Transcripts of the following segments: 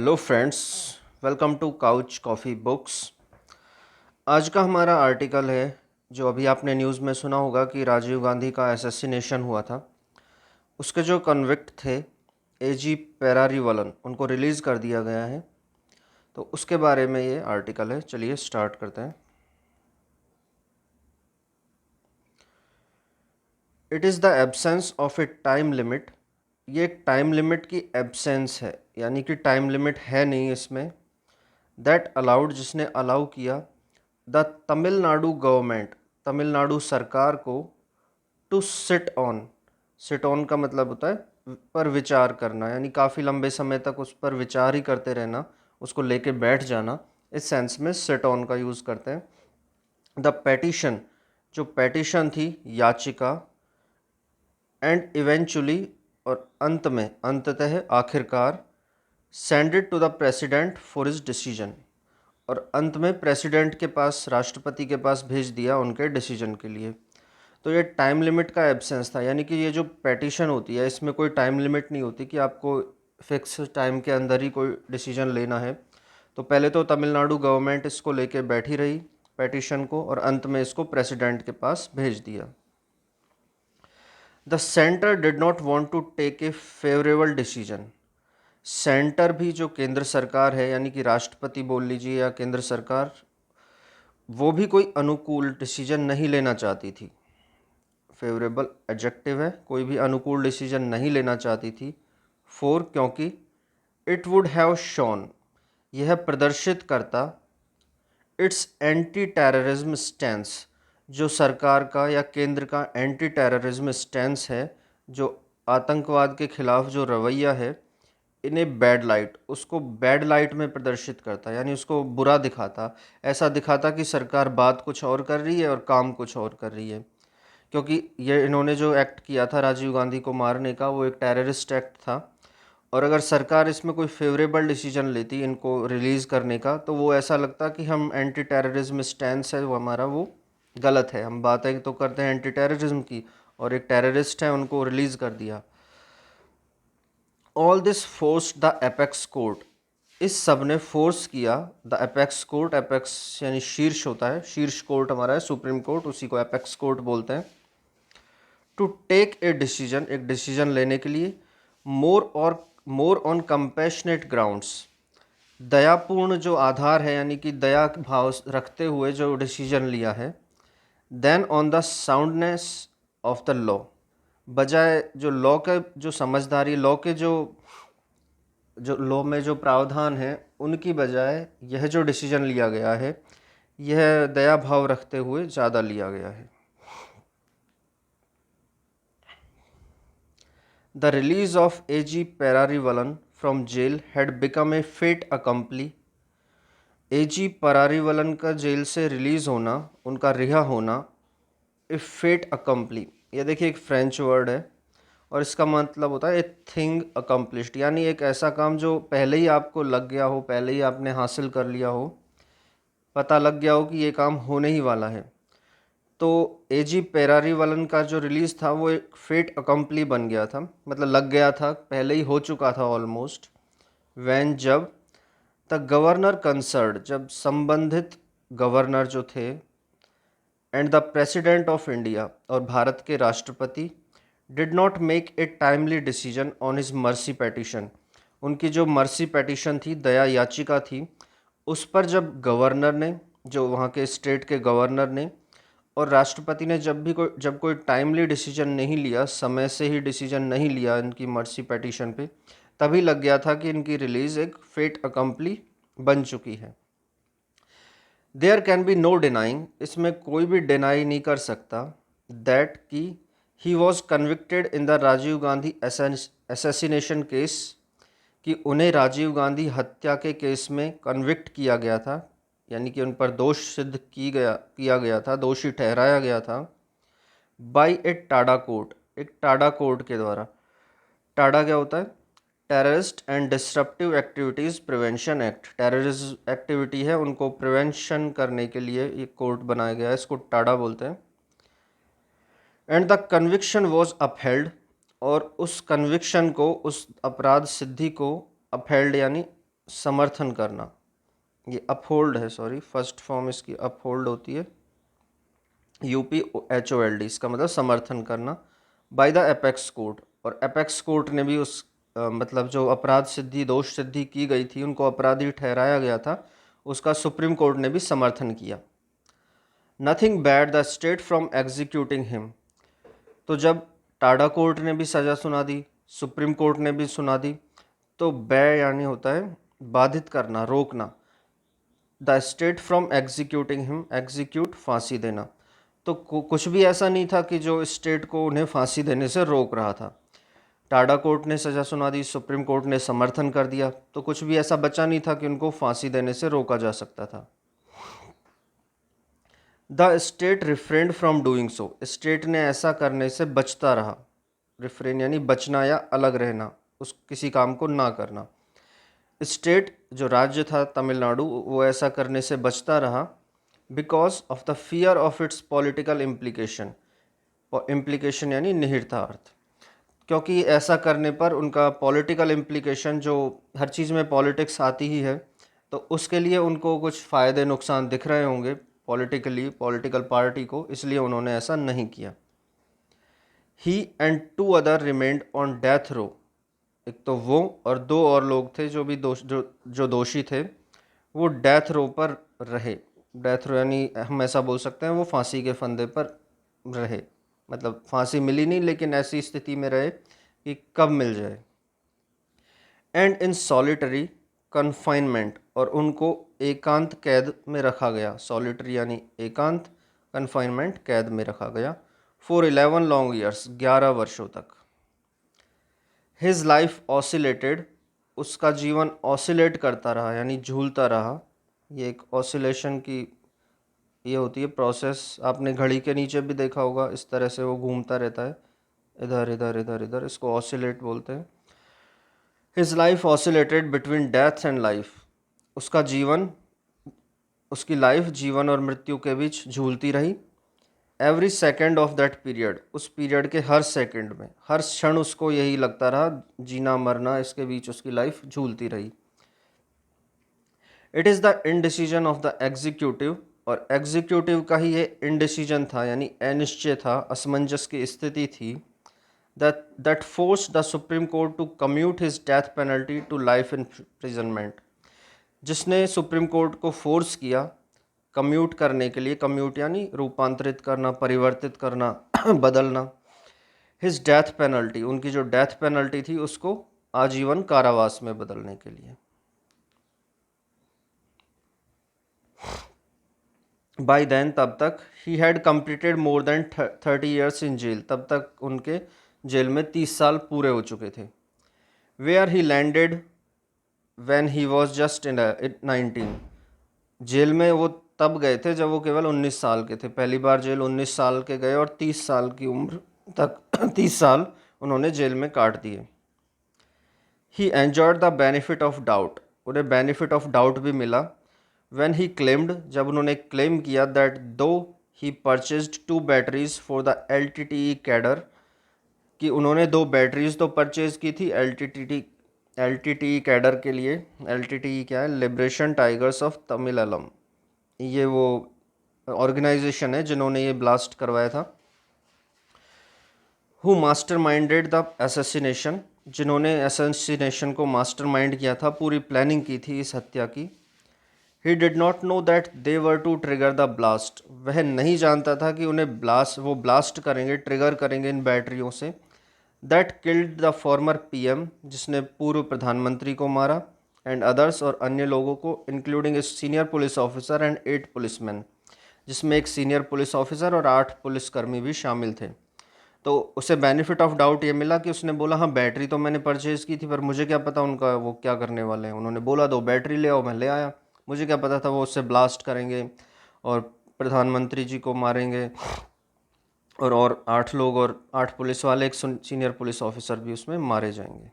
Hello friends, welcome to couch coffee books. आज का हमारा आर्टिकल है जो अभी आपने न्यूज़ में सुना होगा कि राजीव गांधी का असैसिनेशन हुआ था। उसके जो कन्विक्ट थे एजी पेरारीवलन, उनको रिलीज़ कर दिया गया है। तो उसके बारे में ये आर्टिकल है। चलिए स्टार्ट करते हैं। It is the absence of a time limit. ये एक टाइम लिमिट की एब्सेंस है, यानी कि टाइम लिमिट है नहीं इसमें। दैट अलाउड, जिसने अलाउ किया द तमिलनाडु गवर्नमेंट, तमिलनाडु सरकार को टू सिट ऑन का मतलब होता है पर विचार करना, यानी काफ़ी लंबे समय तक उस पर विचार ही करते रहना, उसको लेके बैठ जाना। इस सेंस में सिट ऑन का यूज़ करते हैं। द पेटिशन, जो पेटिशन थी, याचिका, एंड इवेंचुअली, और अंत में, अंततः, आखिरकार, send it to the president for his decision, और अंत में प्रेसिडेंट के पास, राष्ट्रपति के पास भेज दिया उनके डिसीजन के लिए। तो ये टाइम लिमिट का एब्सेंस था, यानी कि ये जो पेटिशन होती है इसमें कोई टाइम लिमिट नहीं होती कि आपको फिक्स टाइम के अंदर ही कोई डिसीजन लेना है। तो पहले तो तमिलनाडु गवर्नमेंट इसको लेके बैठी रही पेटिशन को, और अंत में इसको प्रेसिडेंट के पास भेज दिया। The centre did not want to take a favourable decision. Centre भी, जो केंद्र सरकार है, यानी कि राष्ट्रपति बोल लीजिए या केंद्र सरकार, वो भी कोई अनुकूल डिसीजन नहीं लेना चाहती थी। फेवरेबल एडजेक्टिव है, कोई भी अनुकूल डिसीजन नहीं लेना चाहती थी। फोर, क्योंकि इट वुड हैव शोन, यह प्रदर्शित करता, इट्स एंटी टेररिज्म स्टैंस, जो सरकार का या केंद्र का एंटी टेररिज्म स्टैंस है, जो आतंकवाद के खिलाफ जो रवैया है, इन्हें बैड लाइट, उसको बैड लाइट में प्रदर्शित करता, यानी उसको बुरा दिखाता, ऐसा दिखाता कि सरकार बात कुछ और कर रही है और काम कुछ और कर रही है। क्योंकि ये इन्होंने जो एक्ट किया था राजीव गांधी को मारने का, वो एक टेररिस्ट एक्ट था, और अगर सरकार इसमें कोई फेवरेबल डिसीजन लेती इनको रिलीज़ करने का, तो वो ऐसा लगता कि हम एंटी टेररिज्म स्टैंस है वो हमारा, वो गलत है। हम बातें तो करते हैं एंटी टेररिज्म की, और एक टेररिस्ट है, उनको रिलीज़ कर दिया। All this force the apex court, इस सब ने फोर्स किया द एपेक्स कोर्ट, एपेक्स यानी शीर्ष होता है, शीर्ष कोर्ट हमारा है सुप्रीम कोर्ट, उसी को एपेक्स कोर्ट बोलते हैं। टू टेक ए डिसीजन, एक डिसीजन लेने के लिए, मोर ऑन कंपैशनेट ग्राउंड्स, दयापूर्ण जो आधार है, यानी कि दया भाव रखते हुए जो डिसीजन लिया है। Then on the soundness of the law, बजाय जो लॉ के, जो समझदारी, लॉ के जो लॉ में जो प्रावधान है उनकी बजाय यह जो डिसीजन लिया गया है, यह दया भाव रखते हुए ज़्यादा लिया गया है। The release of A.G. Pararivalan from jail had become a fait accompli. A.G. Pararivalan का जेल से रिलीज़ होना, उनका रिहा होना, ए फेट अकम्पली, ये देखिए एक फ्रेंच वर्ड है, और इसका मतलब होता है ए थिंग अकम्पलिश्ड, यानी एक ऐसा काम जो पहले ही आपको लग गया हो, पहले ही आपने हासिल कर लिया हो, पता लग गया हो कि ये काम होने ही वाला है। तो एजी पेरारीवलन का जो रिलीज़ था वो एक फेट अकम्पली बन गया था, मतलब लग गया था, पहले ही हो चुका था ऑलमोस्ट। वैन, जब, द गवर्नर कंसर्ड, जब संबंधित गवर्नर जो थे, and the president of India, और भारत के राष्ट्रपति, did not make a timely decision on his mercy petition, उनकी जो मर्सी पेटिशन थी, दया याचिका थी, उस पर जब गवर्नर ने, जो वहाँ के स्टेट के गवर्नर ने और राष्ट्रपति ने जब कोई टाइमली डिसीजन नहीं लिया, समय से ही डिसीजन नहीं लिया इनकी मर्सी पेटिशन पे, तभी लग गया था कि इनकी रिलीज़ एक फेट अकम्पली बन चुकी है। There can be no denying, इसमें कोई भी डिनाई नहीं कर सकता, दैट कि he was convicted in the Rajiv Gandhi assassination case, कि उन्हें राजीव गांधी हत्या के केस में कन्विक्ट किया गया था, यानी कि उन पर दोष सिद्ध किया गया था, दोषी ठहराया गया था, बाय ए टाडा कोर्ट, एक टाडा कोर्ट के द्वारा। टाडा क्या होता है? Terrorist and disruptive activities prevention act, terrorism activity है उनको प्रिवेंशन करने के लिए ये कोर्ट बनाया गया है, इसको टाडा बोलते हैं। And the conviction was upheld, और उस कन्विक्शन को, उस अपराध सिद्धि को अपहेल्ड यानी समर्थन करना, ये अपहोल्ड है, सॉरी, फर्स्ट फॉर्म इसकी अपहोल्ड होती है, UPHOLD, इसका मतलब समर्थन करना, बाय द एपेक्स कोर्ट। और एपेक्स कोर्ट ने भी उस मतलब जो अपराध सिद्धि दोष सिद्धि की गई थी, उनको अपराधी ठहराया गया था, उसका सुप्रीम कोर्ट ने भी समर्थन किया। Nothing bad the state from executing him, तो जब टाडा कोर्ट ने भी सज़ा सुना दी, सुप्रीम कोर्ट ने भी सुना दी, तो बै यानी होता है बाधित करना, रोकना, the state from executing him, execute फांसी देना, तो कुछ भी ऐसा नहीं था कि जो स्टेट को उन्हें फांसी देने से रोक रहा था। टाडा कोर्ट ने सज़ा सुना दी, सुप्रीम कोर्ट ने समर्थन कर दिया, तो कुछ भी ऐसा बचा नहीं था कि उनको फांसी देने से रोका जा सकता था। The state refrain from doing so, state ने ऐसा करने से बचता रहा, रिफ्रेन यानी बचना या अलग रहना, उस किसी काम को ना करना। स्टेट जो राज्य था तमिलनाडु, वो ऐसा करने से बचता रहा because of the fear of its political implication, implication यानी निहितार्थ, क्योंकि ऐसा करने पर उनका पॉलिटिकल इम्प्लीकेशन, जो हर चीज़ में पॉलिटिक्स आती ही है, तो उसके लिए उनको कुछ फ़ायदे नुकसान दिख रहे होंगे पॉलिटिकली, पॉलिटिकल पार्टी को, इसलिए उन्होंने ऐसा नहीं किया। He and 2 other remained on death row, एक तो वो और 2 और लोग थे जो भी जो दोषी थे, वो डेथ रो पर रहे। डेथ रो यानी हम ऐसा बोल सकते हैं वो फांसी के फंदे पर रहे, मतलब फांसी मिली नहीं लेकिन ऐसी स्थिति में रहे कि कब मिल जाए। एंड इन सॉलिटरी कन्फाइनमेंट, और उनको एकांत कैद में रखा गया, सॉलिटरी यानी एकांत, कन्फाइनमेंट कैद में रखा गया, फॉर 11 लॉन्ग ईयर्स, 11 वर्षों तक। हिज लाइफ ऑसिलेटेड, उसका जीवन ऑसिलेट करता रहा यानी झूलता रहा, ये एक ऑसिलेशन की ये होती है प्रोसेस, आपने घड़ी के नीचे भी देखा होगा, इस तरह से वो घूमता रहता है, इधर इधर इधर इधर, इसको ऑसिलेट बोलते हैं। His life oscillated between death and life, उसका जीवन, उसकी लाइफ जीवन और मृत्यु के बीच झूलती रही। Every second of that period, उस पीरियड के हर सेकेंड में, हर क्षण उसको यही लगता रहा, जीना मरना, इसके बीच उसकी लाइफ झूलती रही। It is the indecision of the executive, और एग्जीक्यूटिव का ही ये इनडिसीजन था यानी अनिश्चय था, असमंजस की स्थिति थी, that forced the Supreme Court to commute his death penalty to life imprisonment, जिसने सुप्रीम कोर्ट को फोर्स किया कम्यूट करने के लिए, कम्यूट यानी रूपांतरित करना, परिवर्तित करना, बदलना, हिज डेथ पेनल्टी, उनकी जो डेथ पेनल्टी थी उसको आजीवन कारावास में बदलने के लिए। बाय देन, तब तक, he had completed more than 30 years in jail, तब तक उनके जेल में 30 साल पूरे हो चुके थे। Where he landed when he was just in 19, जेल में वो तब गए थे जब वो केवल 19 साल के थे, पहली बार जेल 19 साल के गए और 30 साल की उम्र तक 30 साल उन्होंने जेल में काट दिए। He enjoyed the benefit of doubt, उन्हें बेनिफिट ऑफ डाउट भी मिला। व्हेन ही क्लेम्ड, जब उन्होंने क्लेम किया, that though he purchased 2 batteries for the LTTE cadre, कि उन्होंने 2 बैटरीज तो परचेज की थी LTTE कैडर के लिए। LTTE क्या है? लिबरेशन टाइगर्स ऑफ तमिलम, ये वो ऑर्गेनाइजेशन है जिन्होंने ये ब्लास्ट करवाया था। हु मास्टरमाइंडेड द असैसिनेशन, जिन्होंने असैसिनेशन को मास्टरमाइंड किया था, पूरी प्लानिंग की थी इस हत्या की। He did not know that they were to trigger the blast, वह नहीं जानता था कि उन्हें वो ब्लास्ट करेंगे, ट्रिगर करेंगे इन बैटरियों से। That killed the former PM, जिसने पूर्व प्रधानमंत्री को मारा, एंड अदर्स, और अन्य लोगों को, including a senior police officer and 8 policeman, जिसमें एक सीनियर पुलिस ऑफिसर और 8 पुलिसकर्मी भी शामिल थे। तो उसे बेनिफिट ऑफ डाउट ये मिला कि उसने बोला हाँ बैटरी तो मैंने परचेज़ की थी, पर मुझे क्या पता उनका वो क्या करने वाले हैं। उन्होंने बोला 2 बैटरी ले आओ, मैं ले आया, मुझे क्या पता था वो उससे ब्लास्ट करेंगे और प्रधानमंत्री जी को मारेंगे, और 8 लोग और 8 पुलिस वाले, एक सीनियर पुलिस ऑफिसर भी उसमें मारे जाएंगे।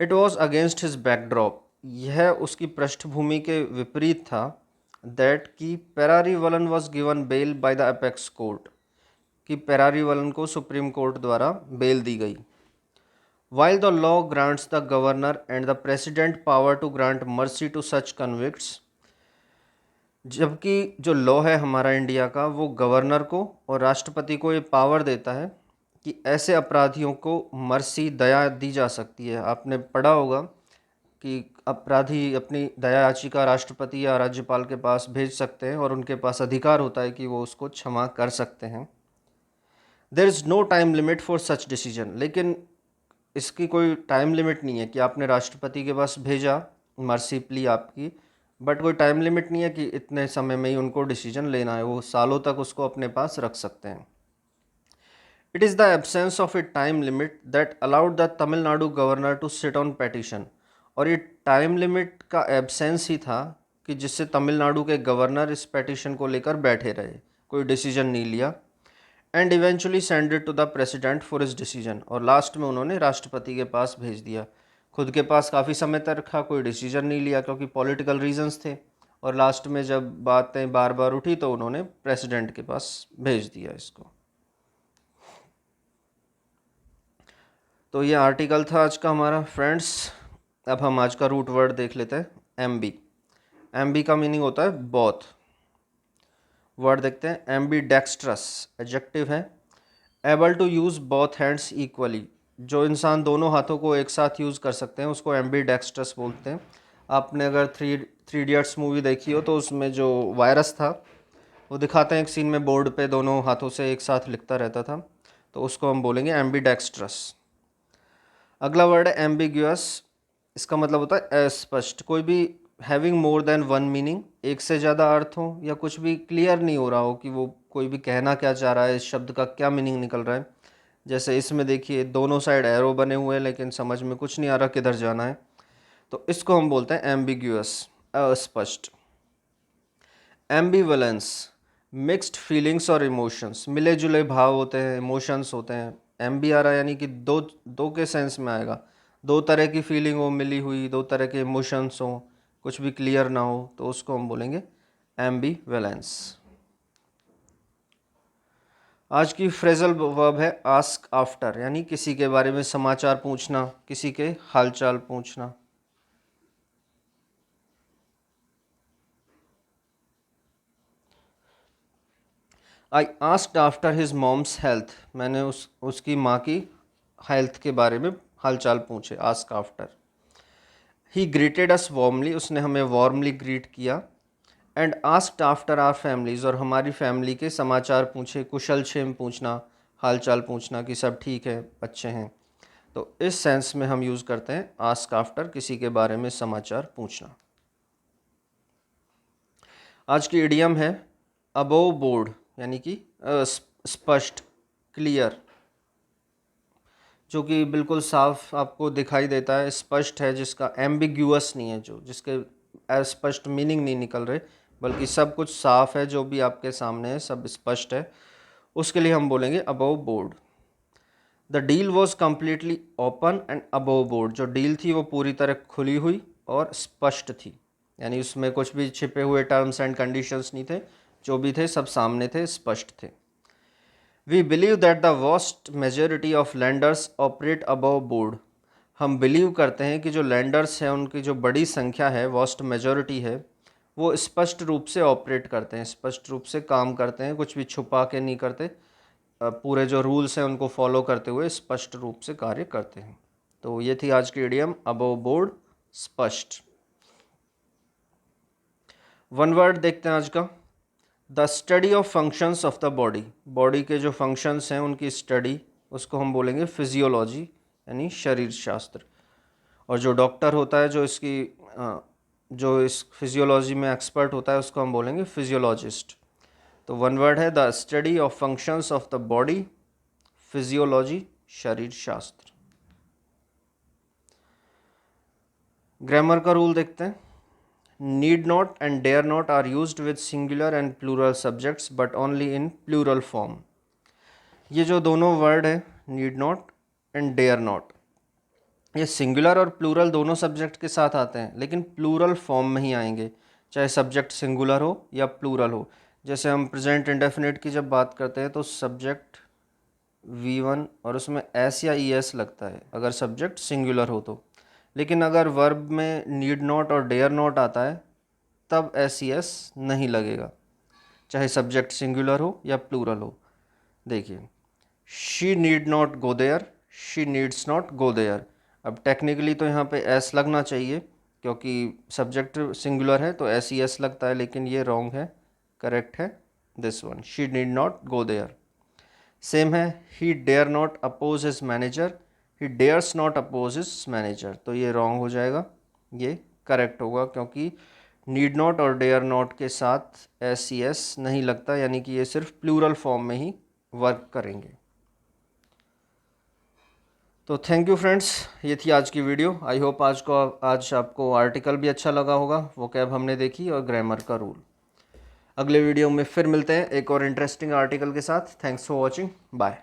It was against his backdrop, यह उसकी पृष्ठभूमि के विपरीत था, दैट कि Perarivalan was given bail by the apex court, कि पेरारीवलन को सुप्रीम कोर्ट द्वारा बेल दी गई। While the law grants the governor and the president power to grant mercy to such convicts, जबकि जो लॉ है हमारा इंडिया का वो गवर्नर को और राष्ट्रपति को ये पावर देता है कि ऐसे अपराधियों को मर्सी दया दी जा सकती है। आपने पढ़ा होगा कि अपराधी अपनी दया याचिका राष्ट्रपति या राज्यपाल के पास भेज सकते हैं और उनके पास अधिकार होता है कि वो उसको क्षमा कर सकते हैं। There is no time limit for such decision, लेकिन इसकी कोई टाइम लिमिट नहीं है कि आपने राष्ट्रपति के पास भेजा मर्सी प्ली आपकी, बट कोई टाइम लिमिट नहीं है कि इतने समय में ही उनको डिसीजन लेना है, वो सालों तक उसको अपने पास रख सकते हैं। It is the absence of a time limit that allowed the Tamil Nadu governor to sit on petition, और ये टाइम लिमिट का एब्सेंस ही था कि जिससे तमिलनाडु के गवर्नर इस पेटिशन को लेकर बैठे रहे, कोई डिसीजन नहीं लिया, and eventually send it to the president for his decision, और लास्ट में उन्होंने राष्ट्रपति के पास भेज दिया। खुद के पास काफ़ी समय तक रखा, कोई डिसीजन नहीं लिया क्योंकि पॉलिटिकल रीजंस थे, और लास्ट में जब बातें बार बार उठी तो उन्होंने प्रेसिडेंट के पास भेज दिया इसको। तो ये आर्टिकल था आज का हमारा फ्रेंड्स। अब हम आज का रूट वर्ड देख लेते हैं, एम्बी। एम्बी का मीनिंग होता है बोथ। वर्ड देखते हैं, एम्बी डेक्स्ट्रस एडजेक्टिव है। Able to use both hands equally, जो इंसान दोनों हाथों को एक साथ यूज़ कर सकते हैं उसको एम्बी डेक्स्ट्रस बोलते हैं। आपने अगर थ्री इडियट्स मूवी देखी हो तो उसमें जो वायरस था वो दिखाते हैं एक सीन में बोर्ड पे दोनों हाथों से एक साथ लिखता रहता था, तो उसको हम बोलेंगे एम्बी डेक्स्ट्रस। अगला वर्ड है एम्बिग्यूअस। इसका मतलब होता है अस्पष्ट, कोई भी having more than one meaning, एक से ज़्यादा अर्थ हो या कुछ भी क्लियर नहीं हो रहा हो कि वो कोई भी कहना क्या चाह रहा है, इस शब्द का क्या मीनिंग निकल रहा है। जैसे इसमें देखिए दोनों साइड एरो बने हुए हैं लेकिन समझ में कुछ नहीं आ रहा किधर जाना है, तो इसको हम बोलते हैं एम्बिग्यूअस, अस्पष्ट। एम्बिवलेंस, मिक्स्ड फीलिंग्स और इमोशंस, मिले जुले भाव होते हैं, इमोशंस होते हैं। एम्बी आ रहा है यानी कि दो दो के सेंस में आएगा, दो तरह की फीलिंग हो मिली हुई, दो तरह के इमोशंस हो, कुछ भी क्लियर ना हो, तो उसको हम बोलेंगे एम्बिवलेंस। आज की फ्रेजल वर्ब है आस्क आफ्टर, यानी किसी के बारे में समाचार पूछना, किसी के हालचाल पूछना। I asked after his mom's health, मैंने उसकी माँ की हेल्थ के बारे में हालचाल पूछे, ask after. He greeted us warmly, उसने हमें वार्मली ग्रीट किया। And asked after our families, और हमारी फैमिली के समाचार पूछे, कुशल क्षेम पूछना, हालचाल पूछना कि सब ठीक है, अच्छे हैं। तो इस सेंस में हम यूज़ करते हैं आस्क आफ्टर, किसी के बारे में समाचार पूछना। आज की इडियम है अबोव बोर्ड, यानी कि स्पष्ट, क्लियर, जो कि बिल्कुल साफ आपको दिखाई देता है, स्पष्ट है, जिसका एम्बिग्यूअस नहीं है, जो जिसके अस्पष्ट मीनिंग नहीं निकल रहे, बल्कि सब कुछ साफ है, जो भी आपके सामने है सब स्पष्ट है, उसके लिए हम बोलेंगे above board. The deal was completely open and above board, जो डील थी वो पूरी तरह खुली हुई और स्पष्ट थी, यानी उसमें कुछ भी छिपे हुए टर्म्स एंड कंडीशंस नहीं थे, जो भी थे सब सामने थे, स्पष्ट थे। We believe that the vast majority of lenders operate above board, हम बिलीव करते हैं कि जो लैंडर्स हैं उनकी जो बड़ी संख्या है, वास्ट मेजॉरिटी है, वो स्पष्ट रूप से ऑपरेट करते हैं, स्पष्ट रूप से काम करते हैं, कुछ भी छुपा के नहीं करते, पूरे जो रूल्स हैं उनको फॉलो करते हुए स्पष्ट रूप से कार्य करते हैं। तो ये थी आज की इडियम अबव बोर्ड, स्पष्ट। वन वर्ड देखते हैं आज का, the study of functions of the body, body के जो फंक्शंस हैं उनकी स्टडी, उसको हम बोलेंगे फिजियोलॉजी, यानी शरीर शास्त्र। और जो डॉक्टर होता है जो जो इस फिजियोलॉजी में एक्सपर्ट होता है उसको हम बोलेंगे फिजियोलॉजिस्ट। तो वन वर्ड है the study of functions of the body, physiology, शरीर शास्त्र। ग्रामर का रूल देखते हैं, need not and dare not are used with singular and plural subjects but only in plural form. ये जो दोनों वर्ड है need not and dare not, ये सिंगुलर और प्लूरल दोनों सब्जेक्ट के साथ आते हैं, लेकिन प्लूरल फॉर्म में ही आएंगे, चाहे सब्जेक्ट सिंगुलर हो या प्लूरल हो। जैसे हम प्रेजेंट इंडेफिनिट की जब बात करते हैं तो सब्जेक्ट V1 और उसमें एस या ई एस लगता है अगर सब्जेक्ट सिंगुलर हो तो, लेकिन अगर वर्ब में नीड नॉट और डेयर नॉट आता है तब एस ई एस नहीं लगेगा, चाहे सब्जेक्ट सिंगुलर हो या प्लूरल हो। देखिए, she need not go there, she needs not go there. अब टेक्निकली तो यहाँ पे एस लगना चाहिए क्योंकि सब्जेक्ट सिंगुलर है तो एस ई एस लगता है, लेकिन ये रॉन्ग है, करेक्ट है this one, she need not go there. Same है, he dare not oppose his manager, he dares not oppose his manager, तो ये रॉन्ग हो जाएगा, ये करेक्ट होगा क्योंकि नीड नॉट और डेयर नॉट के साथ एस सी एस नहीं लगता, यानी कि ये सिर्फ प्लूरल फॉर्म में ही वर्क करेंगे। तो थैंक यू फ्रेंड्स, ये थी आज की वीडियो। आई होप आज आपको आर्टिकल भी अच्छा लगा होगा, वोकैब हमने देखी और ग्रामर का रूल। अगले वीडियो में फिर मिलते हैं एक और इंटरेस्टिंग आर्टिकल के साथ। Thanks for watching, bye.